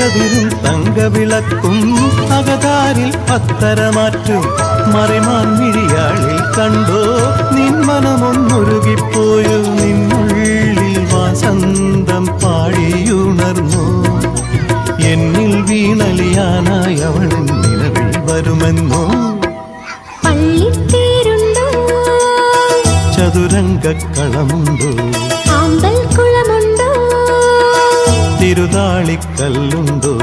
തങ്കക്കതിരും തങ്കവിളക്കും അകതാരിൽ പത്തരമാറ്റും മറിമാൻ മിഴിയാളിൽ കണ്ടോ നിൻ മനമൊന്നൊരുകിപ്പോയോ നിന്നുള്ളിൽ വാസന്തം പാടിയുണർന്നു എന്നിൽ വീണലിയാനായി അവൾ നിലവിൽ വരുമെന്നോ പള്ളിത്തേരുണ്ടോ ചതുരംഗക്കളമുണ്ടോ ആമ്പൽക്കുളമുണ്ടോ തിരുതാളിക്കല്ലുണ്ടോ